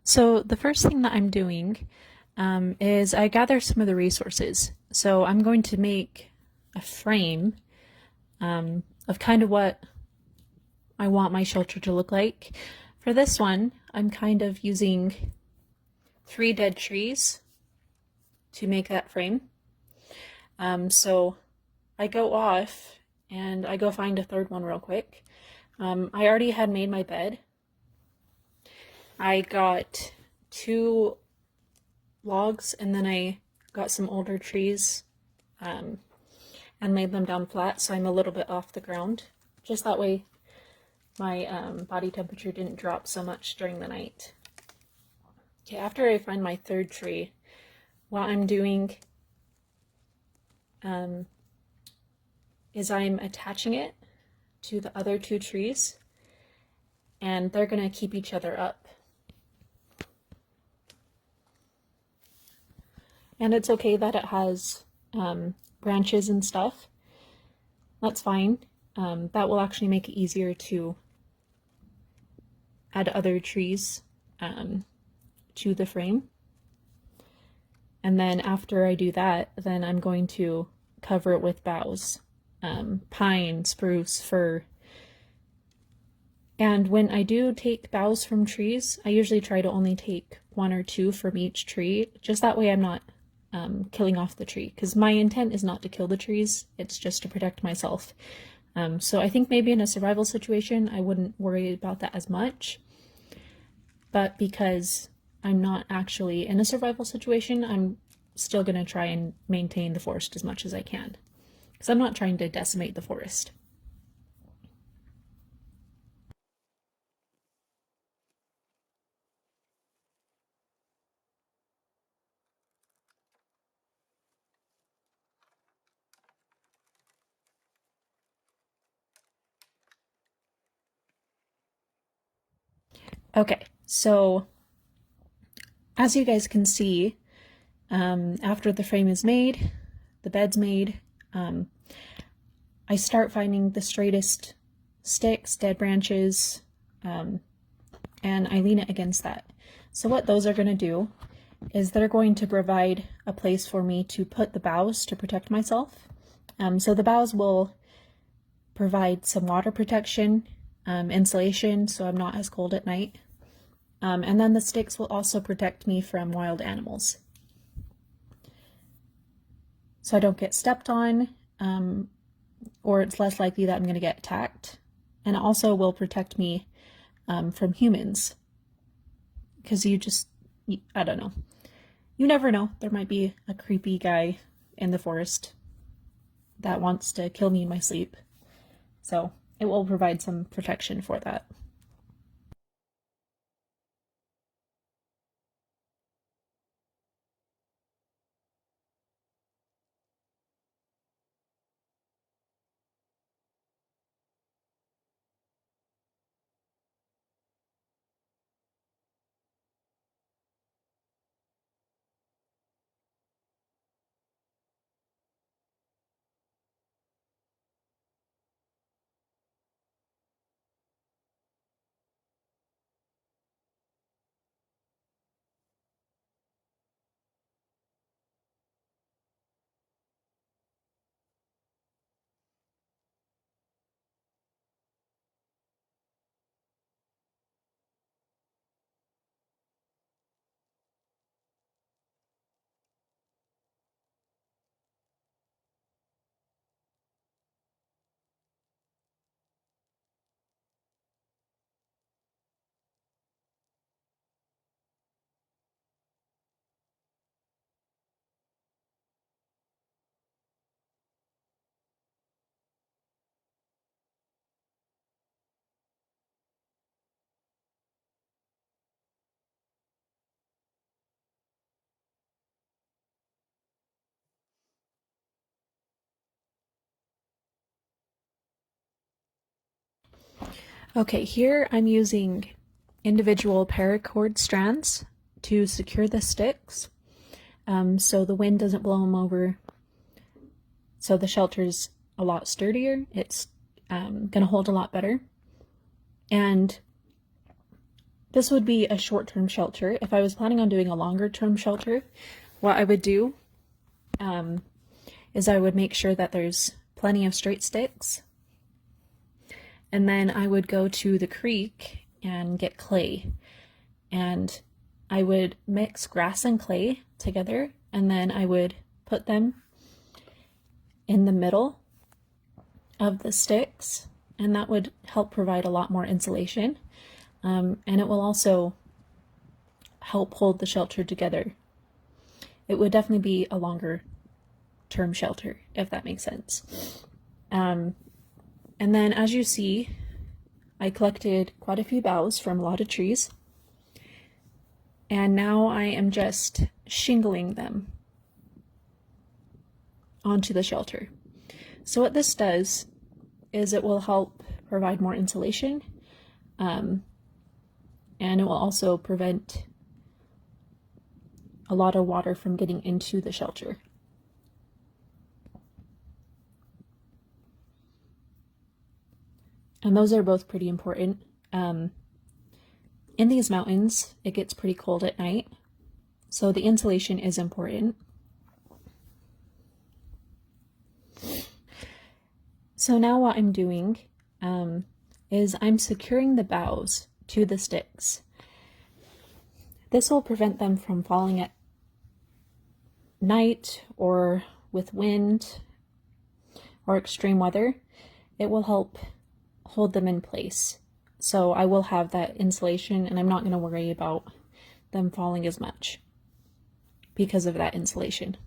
So the first thing that I'm doing is I gather some of the resources. So I'm going to make a frame of kind of what I want my shelter to look like. For this one, I'm kind of using 3 dead trees to make that frame. So I go off and I go find a third one real quick. I already had made my bed. I got 2 logs and then I got some older trees and made them down flat so I'm a little bit off the ground. Just that way my body temperature didn't drop so much during the night. Okay, after I find my 3rd tree, what I'm doing is I'm attaching it to the other 2 trees and they're gonna keep each other up. And it's okay that it has branches and stuff. That's fine. That will actually make it easier to add other trees to the frame. And then after I do that, then I'm going to cover it with boughs. Pine, spruce, fir. And when I do take boughs from trees, I usually try to only take 1 or 2 from each tree. Just that way I'm not killing off the tree, because my intent is not to kill the trees, it's just to protect myself. So I think maybe in a survival situation I wouldn't worry about that as much, but because I'm not actually in a survival situation, I'm still going to try and maintain the forest as much as I can, because I'm not trying to decimate the forest. Okay, so as you guys can see, after the frame is made, the bed's made, I start finding the straightest sticks, dead branches, and I lean it against that. So what those are going to do is they're going to provide a place for me to put the boughs to protect myself. So the boughs will provide some water protection, insulation, so I'm not as cold at night. And then the sticks will also protect me from wild animals, so I don't get stepped on, or it's less likely that I'm going to get attacked. And it also will protect me from humans, because I don't know. You never know. There might be a creepy guy in the forest that wants to kill me in my sleep. So it will provide some protection for that. Okay, here I'm using individual paracord strands to secure the sticks, so the wind doesn't blow them over, so the shelter's a lot sturdier. It's gonna hold a lot better. And This would be a short-term shelter. If I was planning on doing a longer-term shelter, what I would do is I would make sure that there's plenty of straight sticks, and then I would go to the creek and get clay, and I would mix grass and clay together, and then I would put them in the middle of the sticks, and that would help provide a lot more insulation, and it will also help hold the shelter together. It would definitely be a longer term shelter, if that makes sense. And then, as you see, I collected quite a few boughs from a lot of trees, and now I am just shingling them onto the shelter. So what this does is it will help provide more insulation, and it will also prevent a lot of water from getting into the shelter. And those are both pretty important. In these mountains, it gets pretty cold at night, so the insulation is important. So now what I'm doing is I'm securing the boughs to the sticks. This will prevent them from falling at night or with wind or extreme weather. It will help hold them in place. So I will have that insulation, and I'm not going to worry about them falling as much because of that insulation.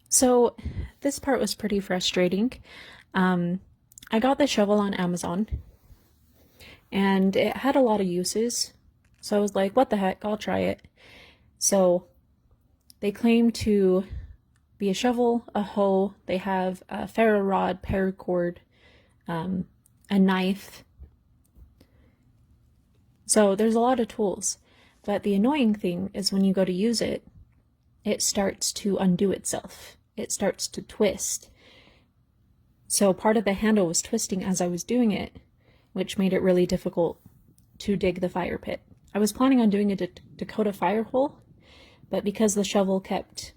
So this part was pretty frustrating. I got the shovel on Amazon and it had a lot of uses. So I was like, what the heck, I'll try it. So they claim to be a shovel, a hoe, they have a ferro rod, paracord, a knife. So there's a lot of tools. But the annoying thing is when you go to use it, it starts to undo itself. It starts to twist. So part of the handle was twisting as I was doing it, which made it really difficult to dig the fire pit. I was planning on doing a Dakota fire hole, but because the shovel kept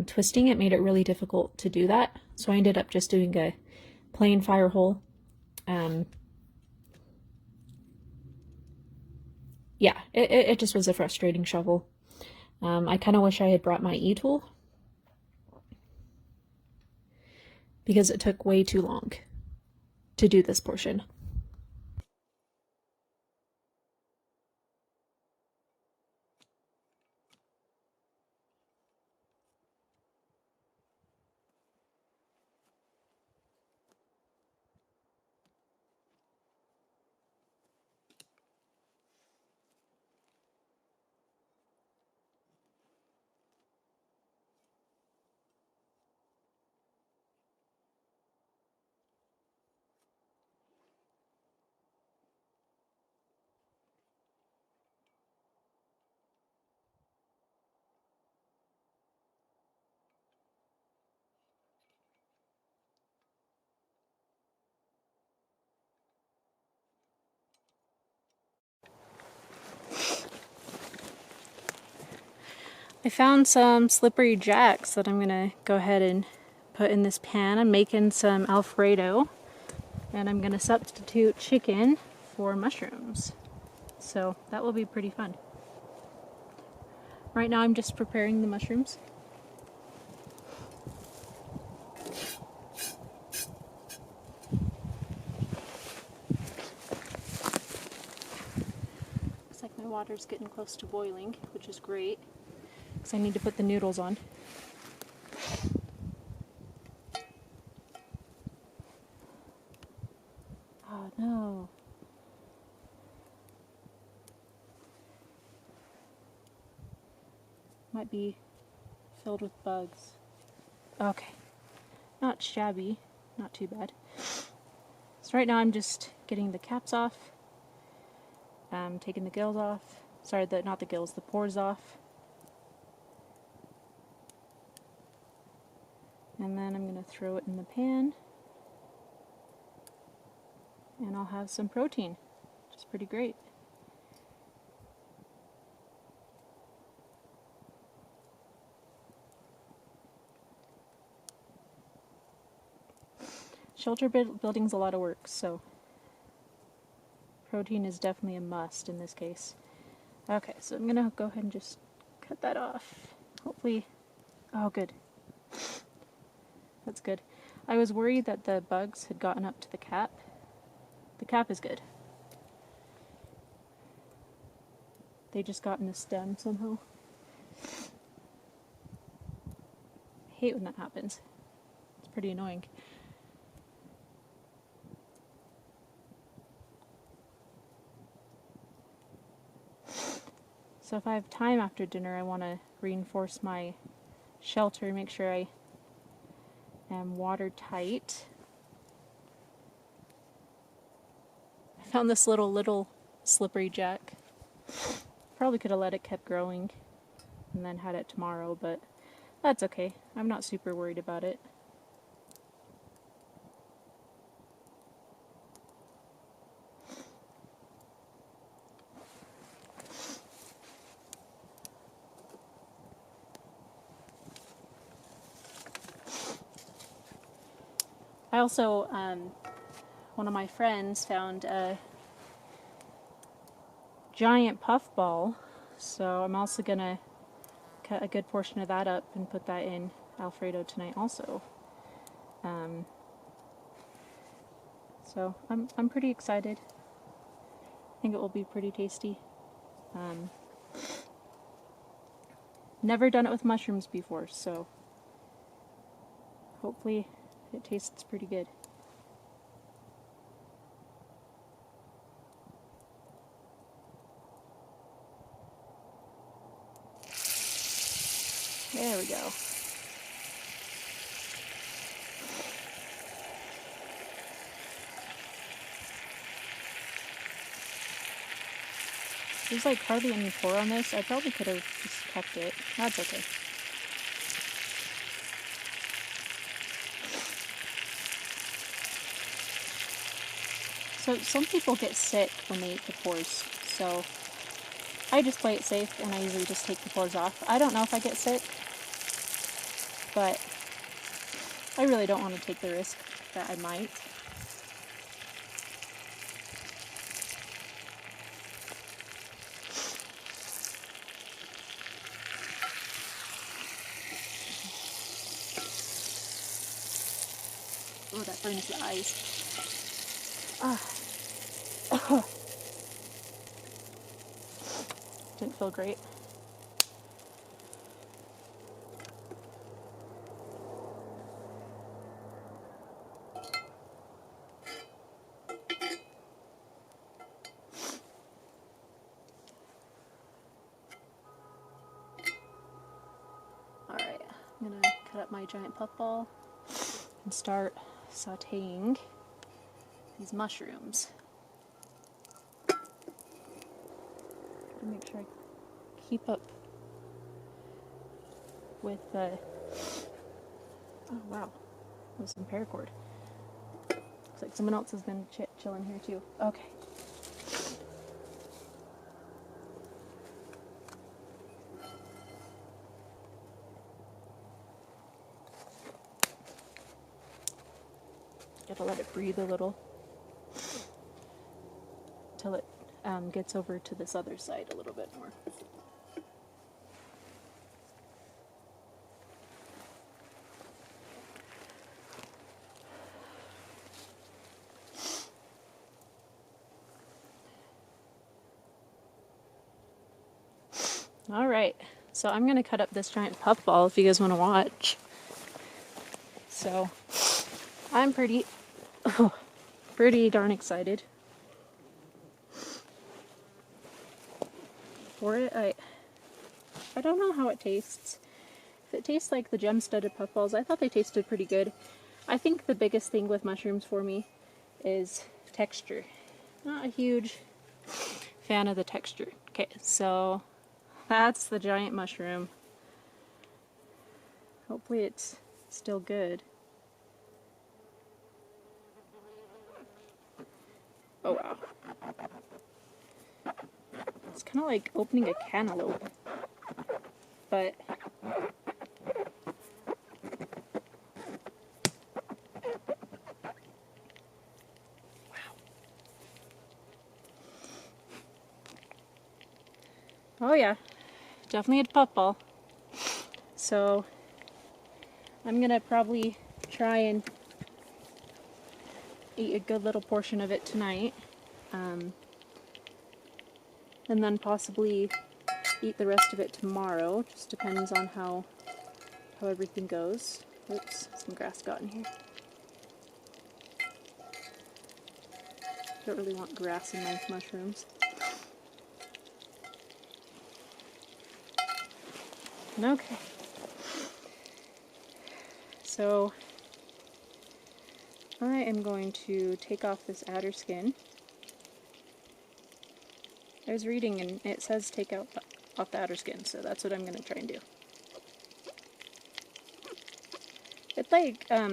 twisting, it made it really difficult to do that. So I ended up just doing a plain fire hole. Yeah, it just was a frustrating shovel. I kind of wish I had brought my e-tool because it took way too long to do this portion. I found some slippery jacks that I'm gonna go ahead and put in this pan. I'm making some Alfredo and I'm gonna substitute chicken for mushrooms. So that will be pretty fun. Right now I'm just preparing the mushrooms. Looks like my water's getting close to boiling, which is great, because I need to put the noodles on. Oh no. Might be filled with bugs. Okay. Not shabby. Not too bad. So right now I'm just getting the caps off. Taking the gills off. Sorry, not the gills, the pores off. And then I'm going to throw it in the pan. And I'll have some protein, which is pretty great. Shelter building's a lot of work, so protein is definitely a must in this case. Okay, so I'm gonna go ahead and just cut that off. Hopefully, oh good. That's good. I was worried that the bugs had gotten up to the cap. The cap is good. They just got in the stem somehow. I hate when that happens. It's pretty annoying. So if I have time after dinner, I want to reinforce my shelter, make sure I am watertight. I found this little slippery jack. Probably could have let it keep growing and then had it tomorrow, but that's okay. I'm not super worried about it. I also, one of my friends found a giant puffball, so I'm also gonna cut a good portion of that up and put that in Alfredo tonight also. So I'm pretty excited. I think it will be pretty tasty. Never done it with mushrooms before, so hopefully it tastes pretty good. There we go. There's like hardly any pour on this. I probably could have just kept it. That's okay. So some people get sick when they eat the pores, so I just play it safe and I usually just take the pores off. I don't know if I get sick, but I really don't want to take the risk that I might. Oh, that burns the eyes. Ah. Didn't feel great. Alright, I'm gonna cut up my giant puffball and start sauteing these mushrooms. Make sure I keep up with the... Oh wow, there's some paracord. Looks like someone else has been chilling here too. Okay. Gotta let it breathe a little till it gets over to this other side a little bit more. Alright, so I'm gonna cut up this giant puffball if you guys want to watch. So, I'm pretty darn excited for it. I don't know how it tastes. If it tastes like the gem-studded puffballs, I thought they tasted pretty good. I think the biggest thing with mushrooms for me is texture. Not a huge fan of the texture. Okay, so that's the giant mushroom. Hopefully it's still good. Oh wow. It's kind of like opening a cantaloupe, but wow. Oh yeah, definitely a puffball. So I'm gonna probably try and eat a good little portion of it tonight, and then possibly eat the rest of it tomorrow. Just depends on how everything goes. Oops, some grass got in here. Don't really want grass in my mushrooms. Okay. So I am going to take off this adder skin. I was reading and it says take off the adder skin, so that's what I'm going to try and do. It's like, I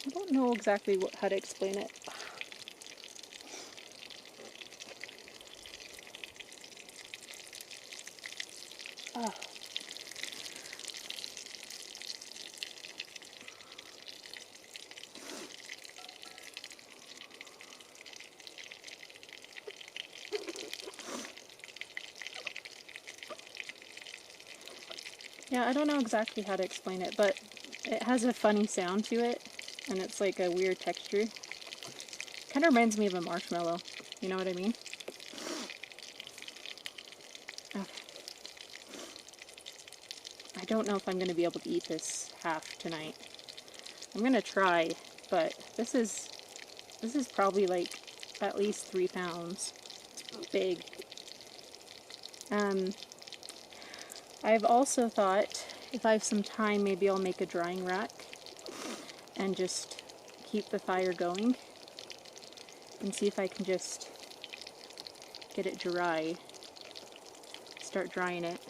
don't know exactly how to explain it. Oh. Yeah, I don't know exactly how to explain it, but it has a funny sound to it, and it's like a weird texture. Kind of reminds me of a marshmallow, you know what I mean? Okay. don't know if I'm going to be able to eat this half tonight. I'm going to try, but this is probably like at least 3 pounds big. I've also thought if I have some time, maybe I'll make a drying rack and just keep the fire going and see if I can just get it dry, start drying it.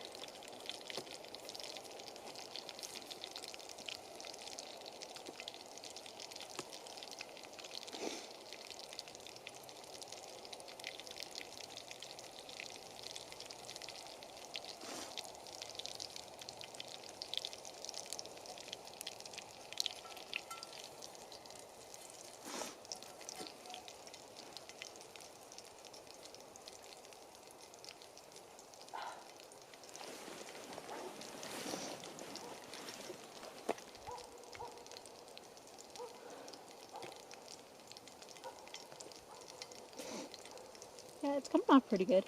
Yeah, it's coming off pretty good.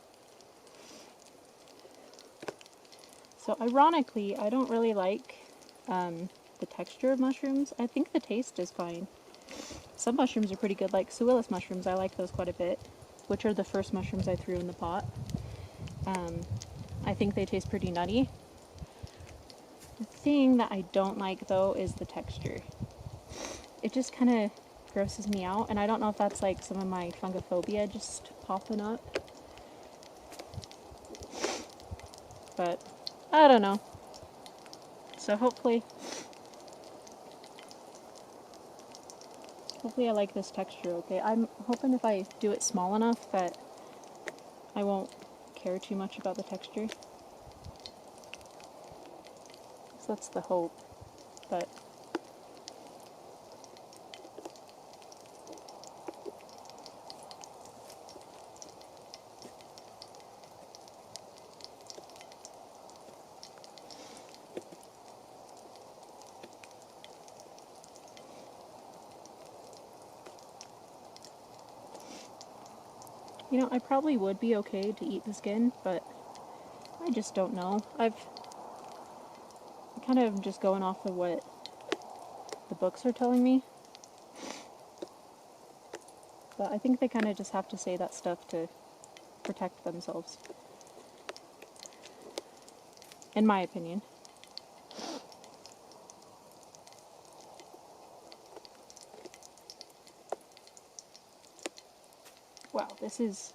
So ironically, I don't really like the texture of mushrooms. I think the taste is fine. Some mushrooms are pretty good, like Suillus mushrooms. I like those quite a bit, which are the first mushrooms I threw in the pot. I think they taste pretty nutty. The thing that I don't like, though, is the texture. It just kind of grosses me out, and I don't know if that's like some of my fungophobia just popping up. But I don't know. So hopefully I like this texture okay. I'm hoping if I do it small enough that I won't care too much about the texture. So that's the hope. But you know, I probably would be okay to eat the skin, but I just don't know. I'm kind of just going off of what the books are telling me. But I think they kind of just have to say that stuff to protect themselves. In my opinion. Wow, this is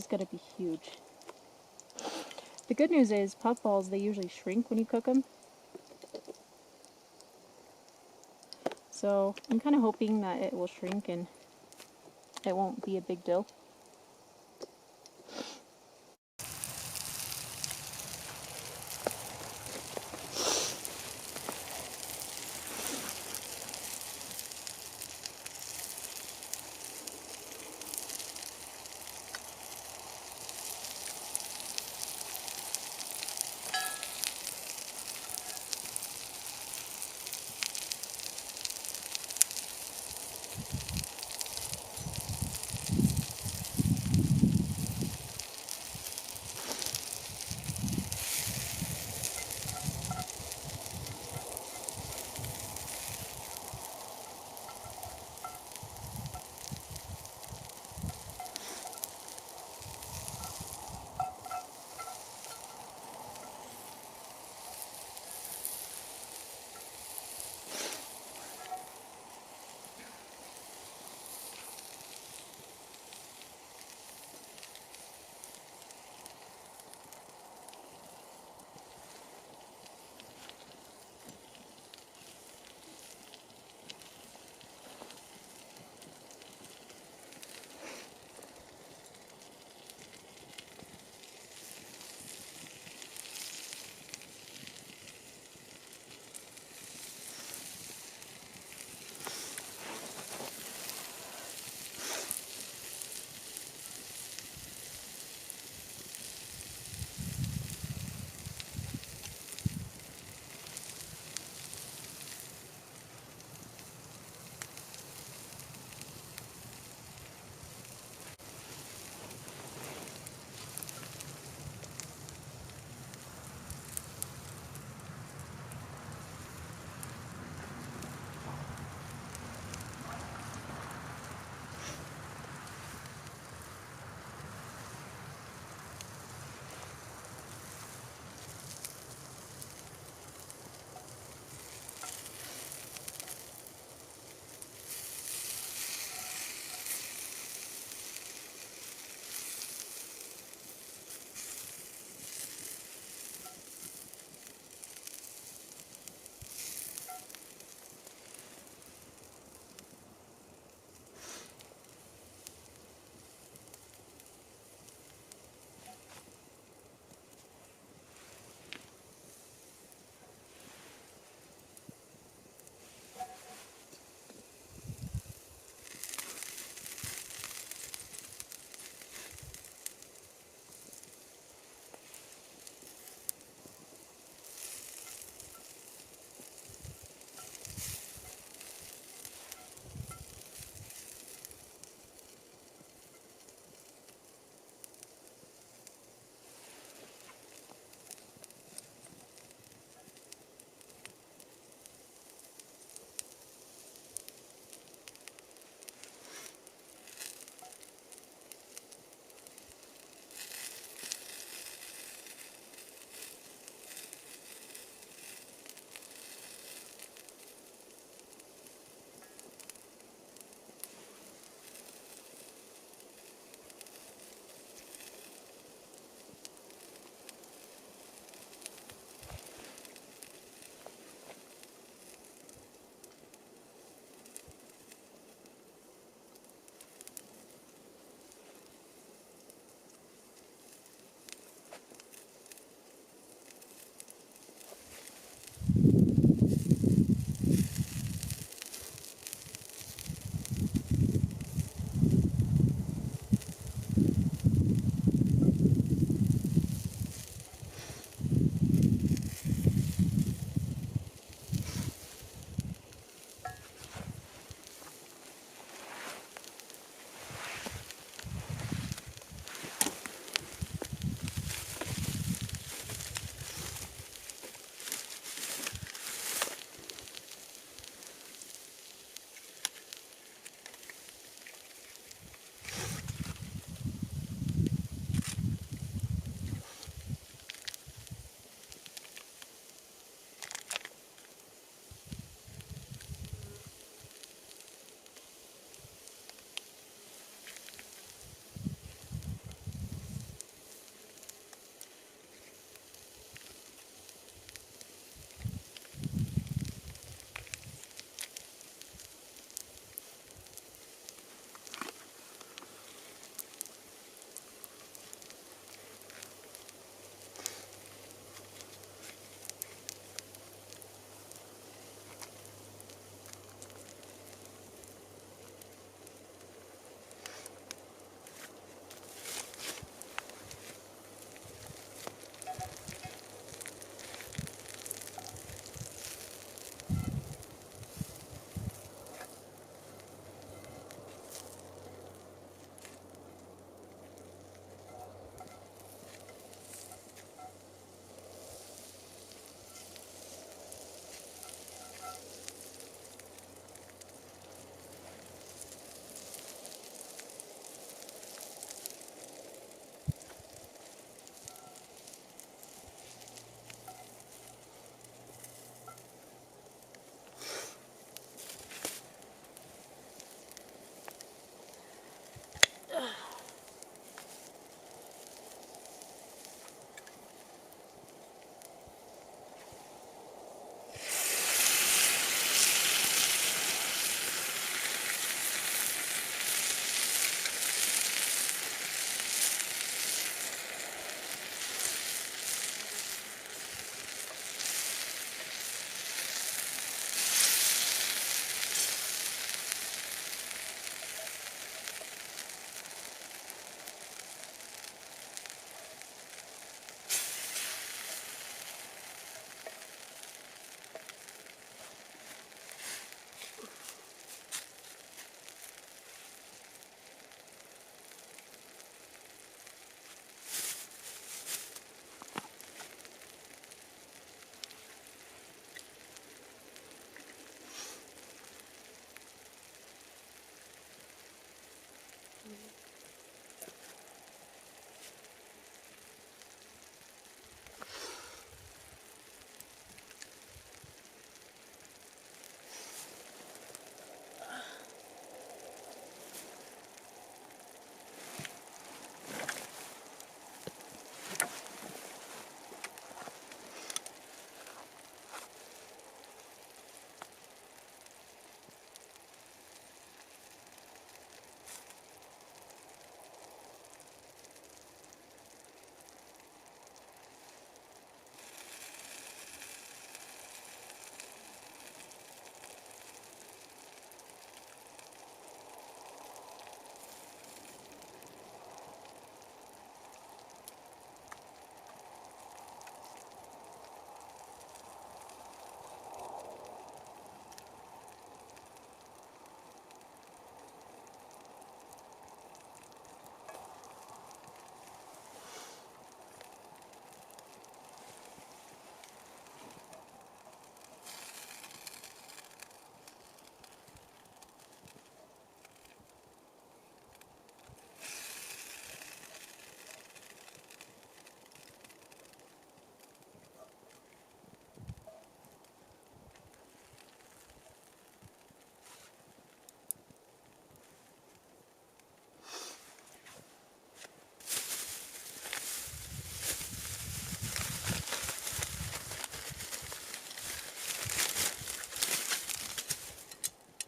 gonna be huge. The good news is puffballs, they usually shrink when you cook them. So I'm kind of hoping that it will shrink and it won't be a big deal.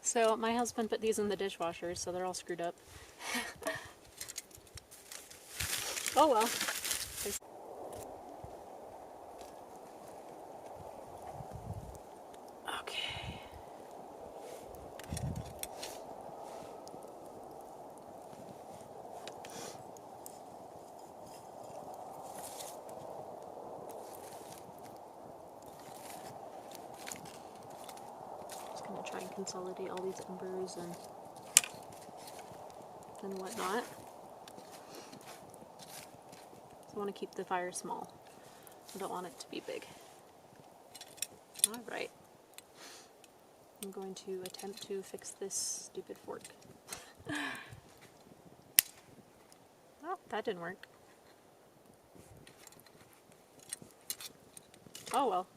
So my husband put these in the dishwasher, so they're all screwed up. Oh well. Okay. Just gonna try and consolidate all these embers and whatnot. So I want to keep the fire small. I don't want it to be big. Alright. I'm going to attempt to fix this stupid fork. Oh, that didn't work. Oh well.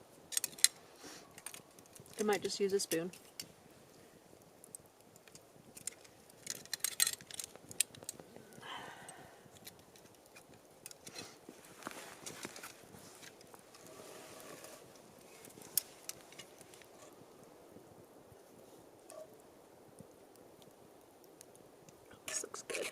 I might just use a spoon. This looks good.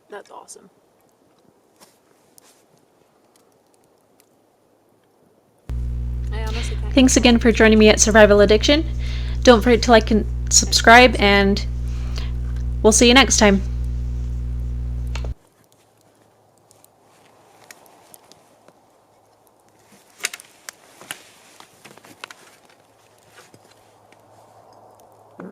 That's awesome. Thanks again for joining me at Survival Addiction. Don't forget to like and subscribe, and we'll see you next time.